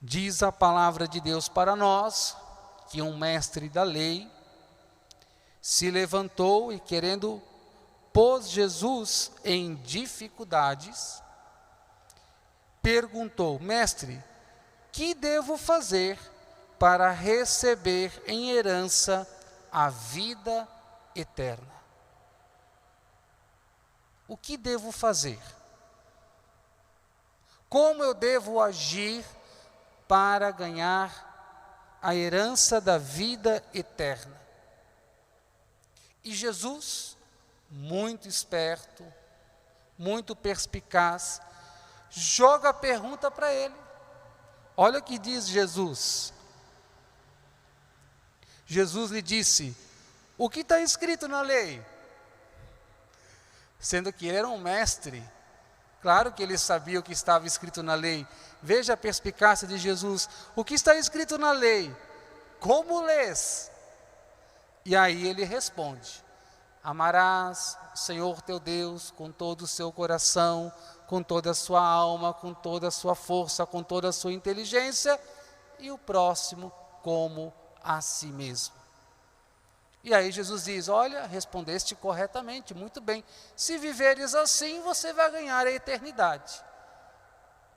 Diz a palavra de Deus para nós que um mestre da lei se levantou e, querendo pôr Jesus em dificuldades, perguntou: Mestre, que devo fazer para receber em herança a vida eterna? O que devo fazer? Como eu devo agir para ganhar a herança da vida eterna? E Jesus, muito esperto, muito perspicaz, joga a pergunta para ele. Olha o que diz Jesus. Jesus lhe disse: o que está escrito na lei? Sendo que ele era um mestre, claro que ele sabia o que estava escrito na lei. Veja a perspicácia de Jesus. O que está escrito na lei? Como lês? E aí ele responde: amarás o Senhor teu Deus com todo o seu coração, com toda a sua alma, com toda a sua força, com toda a sua inteligência, e o próximo como a si mesmo. E aí Jesus diz: olha, respondeste corretamente, muito bem. Se viveres assim, você vai ganhar a eternidade.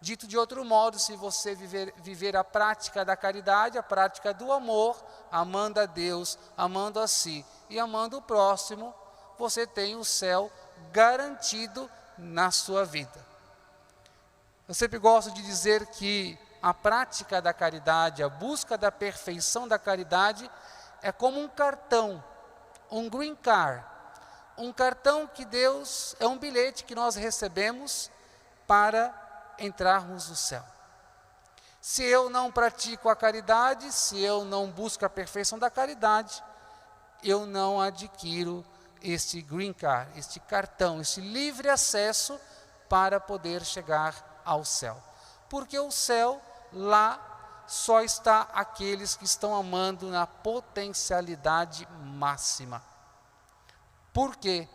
Dito de outro modo, se você viver a prática da caridade, a prática do amor, amando a Deus, amando a si e amando o próximo, você tem o céu garantido na sua vida. Eu sempre gosto de dizer que a prática da caridade, a busca da perfeição da caridade, é como um cartão, um green card, um cartão que Deus, é um bilhete que nós recebemos para entrarmos no céu. Se eu não pratico a caridade, se eu não busco a perfeição da caridade, eu não adquiro este green card, este cartão, este livre acesso para poder chegar ao céu. Porque o céu, lá, só está aqueles que estão amando na potencialidade máxima. Por quê?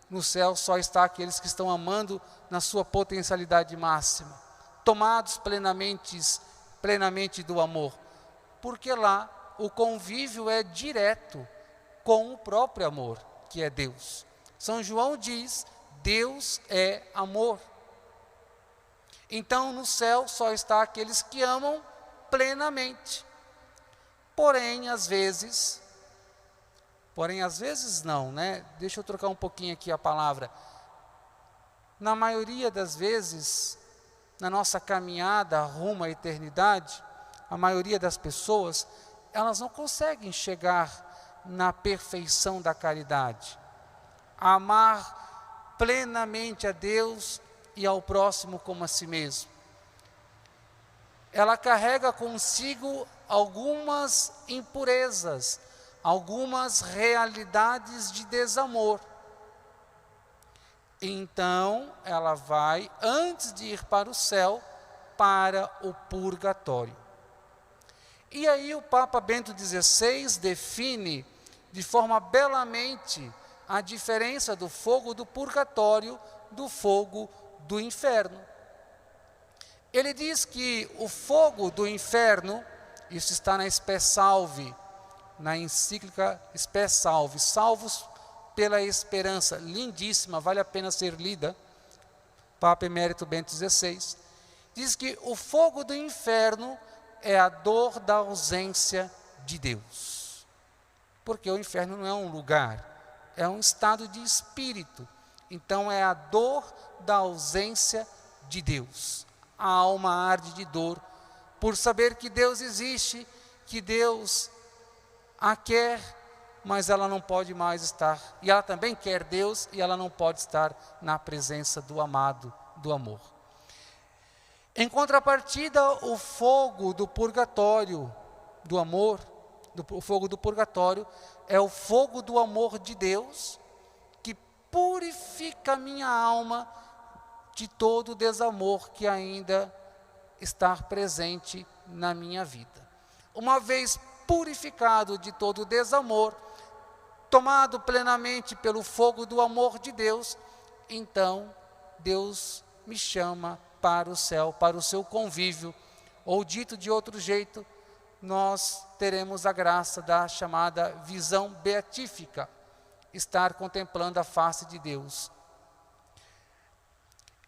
No céu só está aqueles que estão amando na sua potencialidade máxima, tomados plenamente do amor. Porque lá o convívio é direto com o próprio amor, que é Deus. São João diz: Deus é amor. Então no céu só está aqueles que amam plenamente. Porém, às vezes não, né? Deixa eu trocar um pouquinho aqui a palavra. Na maioria das vezes, na nossa caminhada rumo à eternidade, a maioria das pessoas, elas não conseguem chegar na perfeição da caridade. Amar plenamente a Deus e ao próximo como a si mesmo. Ela carrega consigo algumas impurezas, algumas realidades de desamor. Então, ela vai, antes de ir para o céu, para o purgatório. E aí o Papa Bento XVI define de forma belamente a diferença do fogo do purgatório do fogo do inferno. Ele diz que o fogo do inferno, isso está na Spes Salvi, na encíclica Spes Salvi, Salvos pela Esperança, lindíssima, vale a pena ser lida, Papa Emérito Bento XVI, diz que o fogo do inferno é a dor da ausência de Deus. Porque o inferno não é um lugar, é um estado de espírito. Então é a dor da ausência de Deus. A alma arde de dor por saber que Deus existe, que Deus a quer, mas ela não pode mais estar. E ela também quer Deus e ela não pode estar na presença do amado, do amor. Em contrapartida, o fogo do purgatório, do amor, o fogo do purgatório, é o fogo do amor de Deus, que purifica a minha alma de todo o desamor que ainda está presente na minha vida. Uma vez purificado de todo o desamor, tomado plenamente pelo fogo do amor de Deus, então Deus me chama para o céu, para o seu convívio, ou dito de outro jeito, nós teremos a graça da chamada visão beatífica, estar contemplando a face de Deus.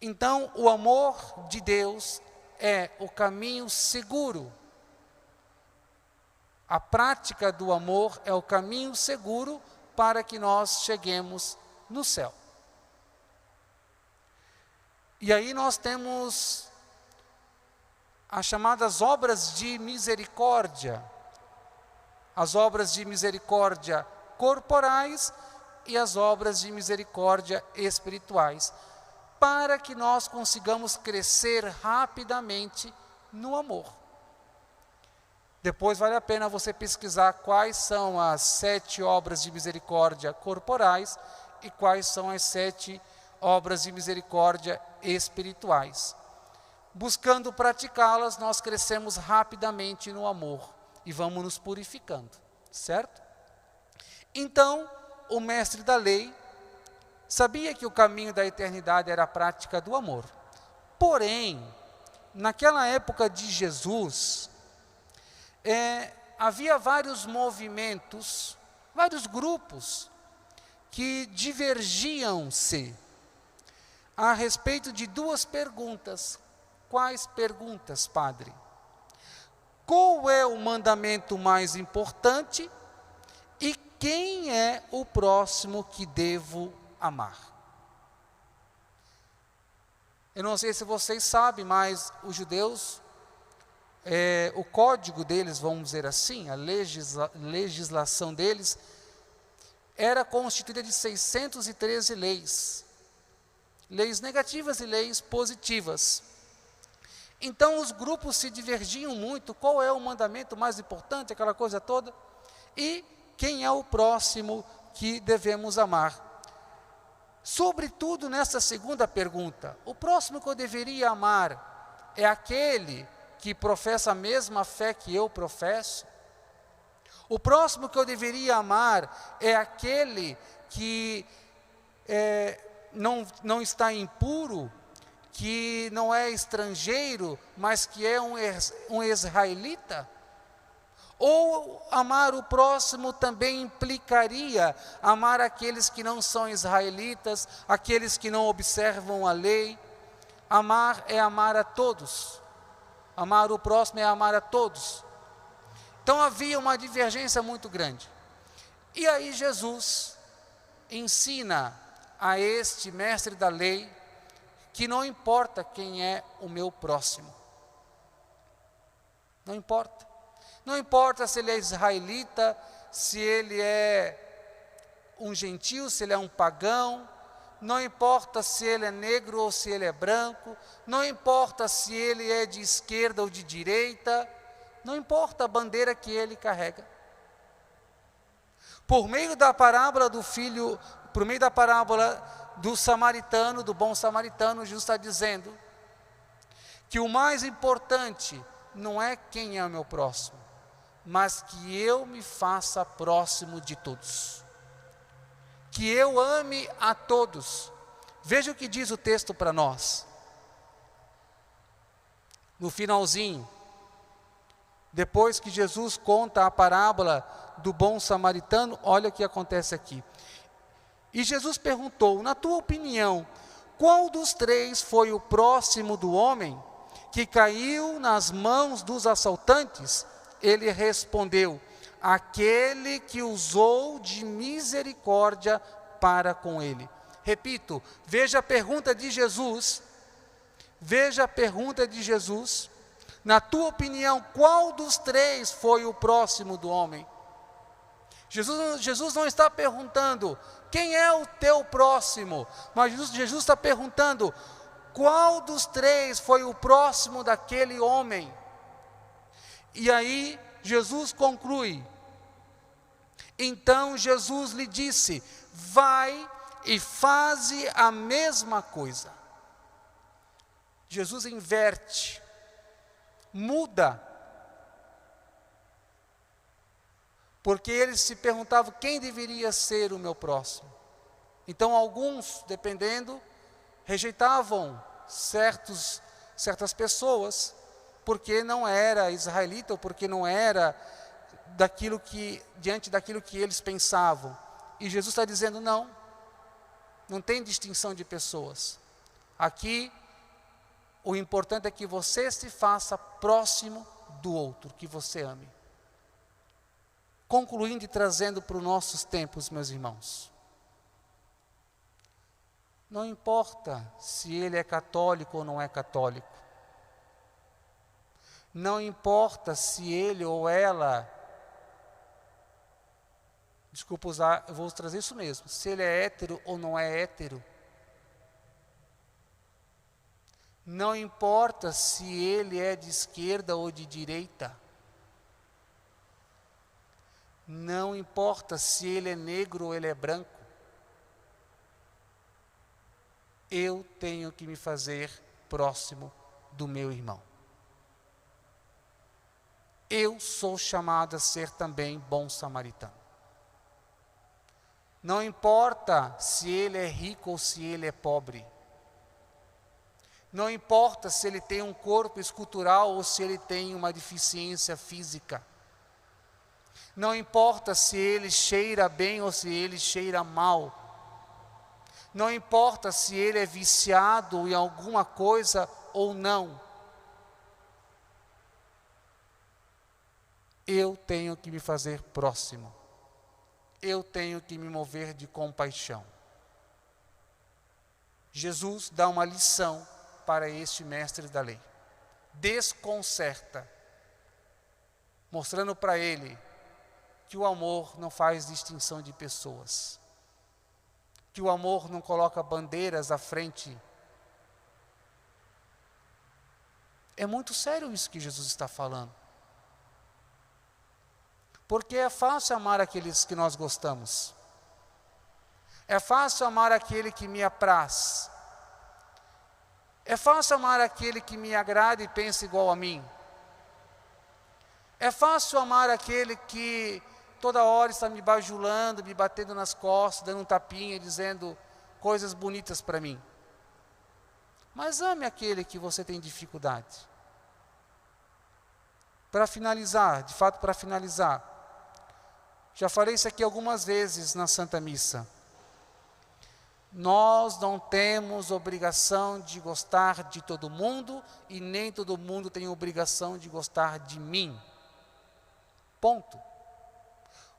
Então, o amor de Deus é o caminho seguro. A prática do amor é o caminho seguro para que nós cheguemos no céu. E aí nós temos as chamadas obras de misericórdia. As obras de misericórdia corporais e as obras de misericórdia espirituais, para que nós consigamos crescer rapidamente no amor. Depois vale a pena você pesquisar quais são as 7 obras de misericórdia corporais e quais são as 7 obras de misericórdia espirituais. Buscando praticá-las, nós crescemos rapidamente no amor e vamos nos purificando, certo? Então, o mestre da lei sabia que o caminho da eternidade era a prática do amor. Porém, naquela época de Jesus, havia vários movimentos, vários grupos que divergiam-se a respeito de 2 perguntas. Quais perguntas, padre? Qual é o mandamento mais importante e quem é o próximo que devo amar? Eu não sei se vocês sabem, mas os judeus, o código deles, vamos dizer assim, a legislação deles, era constituída de 613 leis. Leis negativas e leis positivas. Então os grupos se divergiam muito, qual é o mandamento mais importante, aquela coisa toda, e quem é o próximo que devemos amar. Sobretudo nessa segunda pergunta, o próximo que eu deveria amar é aquele que professa a mesma fé que eu professo? O próximo que eu deveria amar é aquele que não está impuro, que não é estrangeiro, mas que é um israelita? Ou amar o próximo também implicaria amar aqueles que não são israelitas, aqueles que não observam a lei? Amar é amar a todos. Amar o próximo é amar a todos. Então havia uma divergência muito grande. E aí Jesus ensina a este mestre da lei que não importa quem é o meu próximo. Não importa. Não importa se ele é israelita, se ele é um gentio, se ele é um pagão. Não importa se ele é negro ou se ele é branco. Não importa se ele é de esquerda ou de direita. Não importa a bandeira que ele carrega. Por meio da parábola do samaritano, do bom samaritano, Jesus está dizendo que o mais importante não é quem é o meu próximo, mas que eu me faça próximo de todos. Que eu ame a todos. Veja o que diz o texto para nós. No finalzinho, depois que Jesus conta a parábola do bom samaritano, olha o que acontece aqui. E Jesus perguntou: na tua opinião, qual dos 3 foi o próximo do homem que caiu nas mãos dos assaltantes? Ele respondeu: aquele que usou de misericórdia para com ele. Repito, veja a pergunta de Jesus. Veja a pergunta de Jesus. Na tua opinião, qual dos 3 foi o próximo do homem? Jesus não está perguntando quem é o teu próximo, mas Jesus está perguntando qual dos 3 foi o próximo daquele homem. E aí Jesus conclui. Então Jesus lhe disse: vai e faze a mesma coisa. Jesus inverte, muda. Porque eles se perguntavam quem deveria ser o meu próximo. Então alguns, dependendo, rejeitavam certas pessoas porque não era israelita, ou porque não era diante daquilo que eles pensavam. E Jesus está dizendo, não tem distinção de pessoas. Aqui, o importante é que você se faça próximo do outro, que você ame. Concluindo e trazendo para os nossos tempos, meus irmãos. Não importa se ele é católico ou não é católico. Não importa se ele ou ela, desculpa usar, eu vou trazer isso mesmo, se ele é hétero ou não é hétero. Não importa se ele é de esquerda ou de direita. Não importa se ele é negro ou ele é branco. Eu tenho que me fazer próximo do meu irmão. Eu sou chamado a ser também bom samaritano. Não importa se ele é rico ou se ele é pobre. Não importa se ele tem um corpo escultural ou se ele tem uma deficiência física. Não importa se ele cheira bem ou se ele cheira mal. Não importa se ele é viciado em alguma coisa ou não. Eu tenho que me fazer próximo. Eu tenho que me mover de compaixão. Jesus dá uma lição para este mestre da lei. Desconcerta, mostrando para ele que o amor não faz distinção de pessoas. Que o amor não coloca bandeiras à frente. É muito sério isso que Jesus está falando. Porque é fácil amar aqueles que nós gostamos. É fácil amar aquele que me apraz. É fácil amar aquele que me agrada e pensa igual a mim. É fácil amar aquele que toda hora está me bajulando, me batendo nas costas, dando um tapinha, dizendo coisas bonitas para mim. Mas ame aquele que você tem dificuldade. Para finalizar, de fato para finalizar, já falei isso aqui algumas vezes na Santa Missa. Nós não temos obrigação de gostar de todo mundo e nem todo mundo tem obrigação de gostar de mim. Ponto.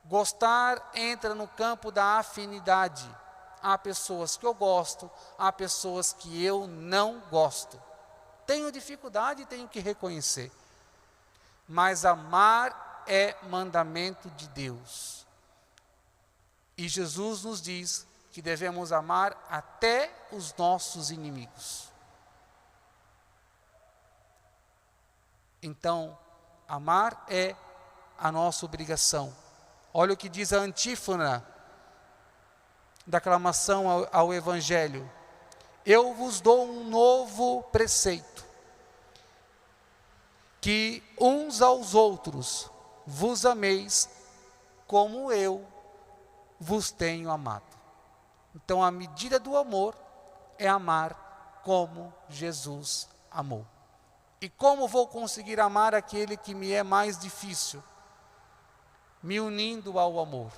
Gostar entra no campo da afinidade. Há pessoas que eu gosto, há pessoas que eu não gosto. Tenho dificuldade e tenho que reconhecer. Mas amar é mandamento de Deus. E Jesus nos diz que devemos amar até os nossos inimigos. Então, amar é a nossa obrigação. Olha o que diz a antífona da aclamação ao Evangelho. Eu vos dou um novo preceito, que uns aos outros vos ameis como eu vos tenho amado. Então a medida do amor é amar como Jesus amou. E como vou conseguir amar aquele que me é mais difícil? Me unindo ao amor.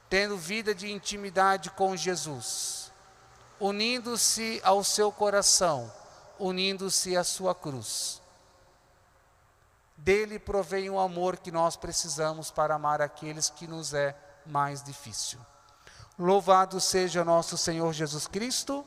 Tendo vida de intimidade com Jesus. Unindo-se ao seu coração. Unindo-se à sua cruz. Dele provém o amor que nós precisamos para amar aqueles que nos é mais difícil. Louvado seja nosso Senhor Jesus Cristo.